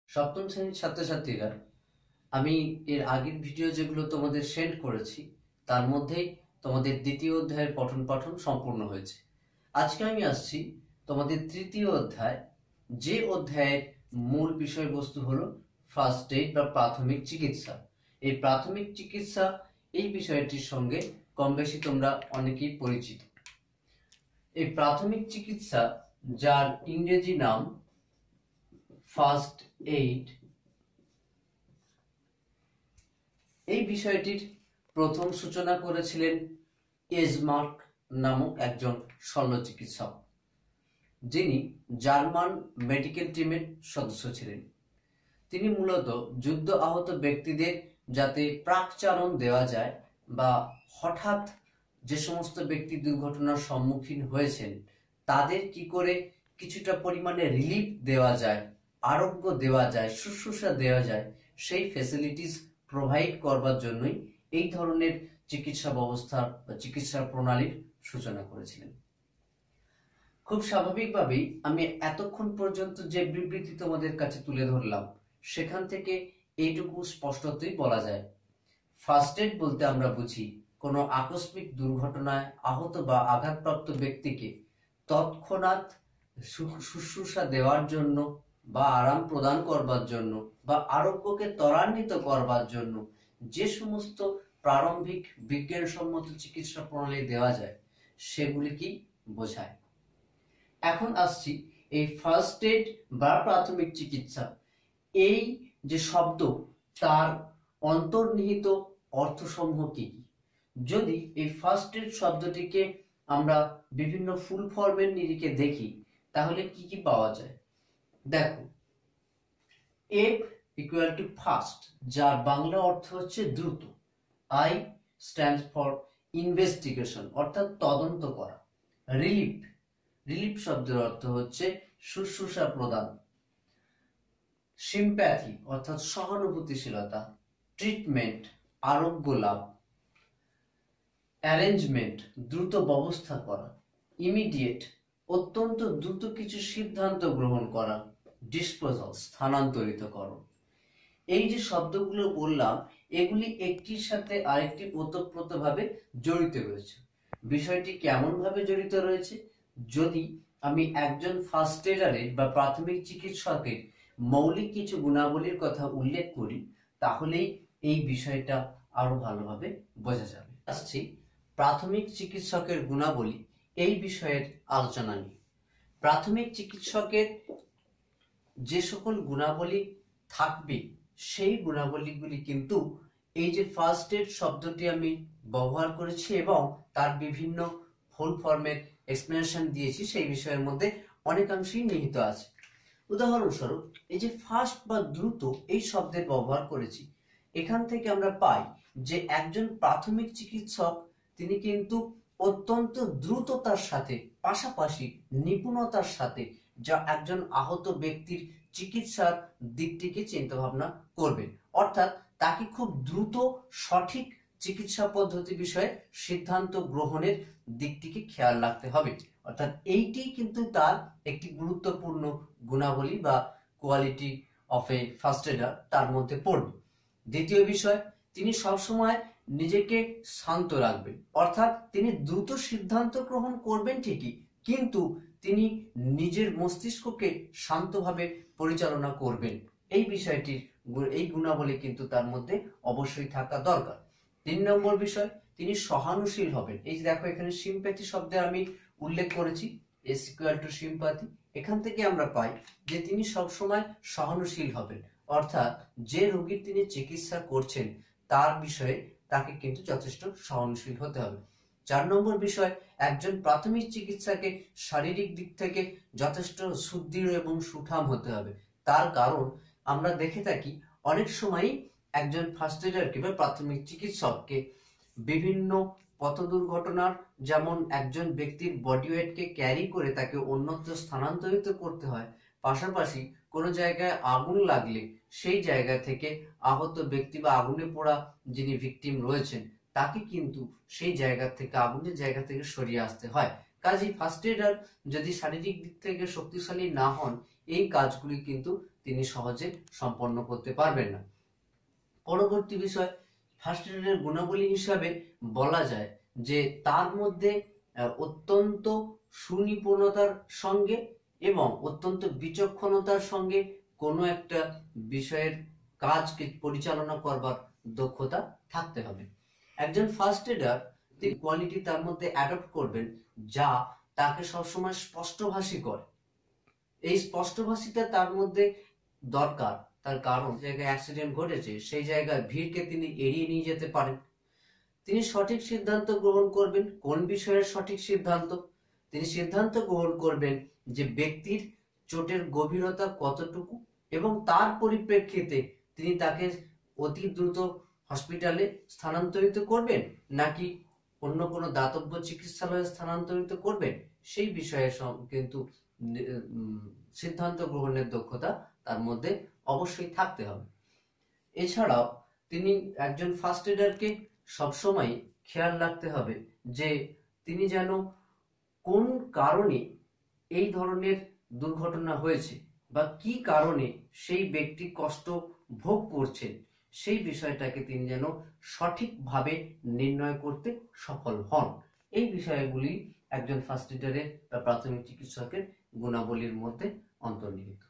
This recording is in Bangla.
সপ্তম শ্রেণীর ছাত্রছাত্রীরা, আমি এর আগের ভিডিও যেগুলো তোমাদের সেন্ড করেছি তার মধ্যেই তোমাদের দ্বিতীয় অধ্যায়ের পঠন পাঠন সম্পূর্ণ হয়েছে। আজকে আমি আসছি তোমাদের তৃতীয় অধ্যায়, যে অধ্যায়ের মূল বিষয়বস্তু হলো ফার্স্ট এইড বা প্রাথমিক চিকিৎসা। এই প্রাথমিক চিকিৎসা এই বিষয়টির সঙ্গে কম বেশি তোমরা অনেকেই পরিচিত। এই প্রাথমিক চিকিৎসা, যার ইংরেজি নাম ফার্স্ট এইড, এই বিষয়টির প্রথম সূচনা করেছিলেন এজমার্ক নামক একজন শল্য চিকিৎসক, যিনি জার্মান মেডিকেল টিমের সদস্য ছিলেন। তিনি মূলত যুদ্ধ আহত ব্যক্তিদের যাতে প্রাকচারণ দেওয়া যায় বা হঠাৎ যে সমস্ত ব্যক্তি দুর্ঘটনার সম্মুখীন হয়েছেন তাদের কি করে কিছুটা পরিমাণে রিলিফ দেওয়া যায়, আরোগ্য দেওয়া যায়, শুশ্রূষা দেওয়া যায়, সেই ফ্যাসিলিটিস প্রোভাইড করবার জন্যই এই ধরনের চিকিৎসা ব্যবস্থা বা চিকিৎসা প্রণালীর সূচনা করেছিলেন। খুব স্বাভাবিকভাবেই আমি এতক্ষণ পর্যন্ত যে বিবৃতি তোমাদের কাছে তুলে ধরলাম সেখান থেকে এইটুকু স্পষ্টতই বলা যায়, ফার্স্ট এড বলতে আমরা বুঝি কোনো আকস্মিক দুর্ঘটনায় আহত বা আঘাতপ্রাপ্ত ব্যক্তিকে তৎক্ষণাৎ শুশ্রূষা দেওয়ার জন্য বা আরাম প্রদান করবার জন্য বা আরোগ্যকে ত্বরান্বিত করবার জন্য যে সমস্ত প্রারম্ভিক বিজ্ঞানসম্মত চিকিৎসা প্রণালী দেওয়া যায় সেগুলিকেই বোঝায়। এখন আসছি এই ফার্স্ট এড বা প্রাথমিক চিকিৎসা, এই যে শব্দ তার অন্তর্নিহিত অর্থসমূহ কি কি। যদি এই ফার্স্ট এড শব্দটিকে আমরা বিভিন্ন ফুল ফর্মের নিরিখে দেখি তাহলে কি কি পাওয়া যায়। দেখো, এফ ইকুয়াল টু ফার্স্ট, যার বাংলা অর্থ হচ্ছে দ্রুত। আই স্ট্যান্ডস ফর ইনভেস্টিগেশন, অর্থাৎ তদন্ত করা। রিলিফ, রিলিফ শব্দের অর্থ হচ্ছে শুশ্রূষা প্রদান। সিম্প্যাথি অর্থাৎ সহানুভূতিশীলতা। ট্রিটমেন্ট, আরোগ্য লাভ। অ্যারেঞ্জমেন্ট, দ্রুত ব্যবস্থা করা। ইমিডিয়েট, অত্যন্ত দ্রুত কিছু সিদ্ধান্ত গ্রহণ করা। ডিসপোজাল, স্থানান্তরিত করণ। এই যে শব্দগুলো বললাম এগুলি একটির সাথে আরেকটি ওতপ্রোতভাবে জড়িত রয়েছে। বিষয়টি কেমন ভাবে জড়িত রয়েছে, যদি আমি একজন ফার্স্ট এডারের বা প্রাথমিক চিকিৎসকের মৌলিক কিছু গুণাবলীর কথা উল্লেখ করি তাহলেই এই বিষয়টা আরো ভালোভাবে বোঝা যাবে। আসছি প্রাথমিক চিকিৎসকের গুণাবলী এই বিষয়ের আলোচনা নিয়ে। প্রাথমিক চিকিৎসকের যে সকল গুণাবলী থাকবে সেই গুণাবলীগুলি কিন্তু এই যে ফার্স্ট এড শব্দটি আমি ব্যবহার করেছি এবং তার বিভিন্ন ফুল ফর্মের এক্সপ্লেনেশন দিয়েছি সেই বিষয়ের মধ্যে অনেকাংশেই নিহিত আছে। উদাহরণস্বরূপ, এই যে ফার্স্ট বা দ্রুত এই শব্দের ব্যবহার করেছি, এখান থেকে আমরা পাই যে একজন প্রাথমিক চিকিৎসক তিনি কিন্তু অত্যন্ত দ্রুততার সাথে পাশাপাশি নিপুণতার সাথে যা একজন আহত ব্যক্তির চিকিৎসার দিকটিকে চিন্তা ভাবনা করবেন, অর্থাৎ তাকে খুব দ্রুত সঠিক চিকিৎসা পদ্ধতি বিষয়ে সিদ্ধান্ত গ্রহণের দিকটিকে খেয়াল রাখতে হবে। অর্থাৎ এইটি কিন্তু তার একটি গুরুত্বপূর্ণ গুণাবলী বা কোয়ালিটি অফ এ ফার্স্ট এডার তার মধ্যে পড়বে। দ্বিতীয় বিষয়, তিনি সবসময় নিজেকে শান্ত রাখবেন, অর্থাৎ তিনি দ্রুত সিদ্ধান্ত গ্রহণ করবেন ঠিকই, কিন্তু তিনি নিজের মস্তিষ্ককে শান্তভাবে পরিচালনা করবেন। এই বিষয়টির এই গুণাবলী কিন্তু তার মধ্যে অবশ্যই থাকা দরকার। 3 নম্বর বিষয়, তিনি সহানুশীল হবেন। এই যে দেখো এখানে সিম্প্যাথি শব্দে আমি উল্লেখ করেছি, এস ইকুয়াল টু সিম্প্যাথি। এখান থেকে আমরা পাই যে তিনি সবসময় সহানুশীল হবেন, অর্থাৎ যে রোগীর তিনি চিকিৎসা করছেন তার বিষয়ে তাকে কিন্তু যথেষ্ট সহনশীল হতে হবে। 4 নম্বর বিষয়, একজন প্রাথমিক চিকিৎসাকে শারীরিক দিক থেকে যথেষ্ট সুদৃঢ় এবং সুঠাম হতে হবে। তার কারণ আমরা দেখে থাকি অনেক সময়ই একজন ফার্স্ট এডারকে বা প্রাথমিক চিকিৎসককে বিভিন্ন পথ দুর্ঘটনার, যেমন একজন ব্যক্তির বডি ওয়েটকে ক্যারি করে তাকে অন্যত্র স্থানান্তরিত করতে হয়, পাশাপাশি কোনো জায়গায় আগুন লাগলে সেই জায়গা থেকে আহত ব্যক্তি বা আগুনে পোড়া যিনি ভিকটিম রয়েছেন তাকে কিন্তু সেই জায়গা থেকে, আগুনের জায়গা থেকে সরিয়ে আসতে হয়। কাজেই ফার্স্ট এডার যদি শারীরিক দিক থেকে শক্তিশালী না হন, এই কাজগুলি কিন্তু তিনি সহজে সম্পন্ন করতে পারবেন না। পরবর্তী বিষয়, ফার্স্ট এডারের গুণাবলী হিসাবে বলা যায় যে তার মধ্যে অত্যন্ত সুনিপুণতার সঙ্গে এবং অত্যন্ত বিচক্ষণতার সঙ্গে কোনো একটা বিষয়ের কাজকে পরিচালনা করবার দক্ষতা থাকতে হবে। একজন ফার্স্ট এডার কোয়ালিটি তার মধ্যে অ্যাডপ্ট করবেন যা তাকে সবসময় স্পষ্টভাষী করে। এই স্পষ্টভাষীটা তার মধ্যে দরকার, তার কারণ জায়গায় অ্যাক্সিডেন্ট ঘটেছে সেই জায়গায় ভিড়কে তিনি এড়িয়ে নিয়ে যেতে পারেন। তিনি সঠিক সিদ্ধান্ত গ্রহণ করবেন। কোন বিষয়ের সঠিক সিদ্ধান্ত? তিনি সিদ্ধান্ত গ্রহণ করবেন যে ব্যক্তির চোটের গভীরতা কতটুকু এবং তার পরিপ্রেক্ষিতে তিনি তাকে অতি দ্রুত হসপিটালে স্থানান্তরিত করবেন নাকি অন্য কোনো দাতব্য চিকিৎসালয়ে স্থানান্তরিত করবেন, সেই বিষয়ে কিন্তু সিদ্ধান্ত গ্রহণের দক্ষতা তার মধ্যে অবশ্যই থাকতে হবে। এছাড়াও তিনি একজন ফার্স্ট এডারকে সবসময় খেয়াল রাখতে হবে যে তিনি যেন কোন কারণে এই ধরনের দুর্ঘটনা হয়েছে বা কি কারণে সেই ব্যক্তি কষ্ট ভোগ করছেন, সেই বিষয়টাকে তিনি যেন সঠিকভাবে নির্ণয় করতে সফল হন। এই বিষয়গুলি একজন ফার্স্ট এডারের বা প্রাথমিক চিকিৎসকের গুণাবলীর মধ্যে অন্তর্নিহিত।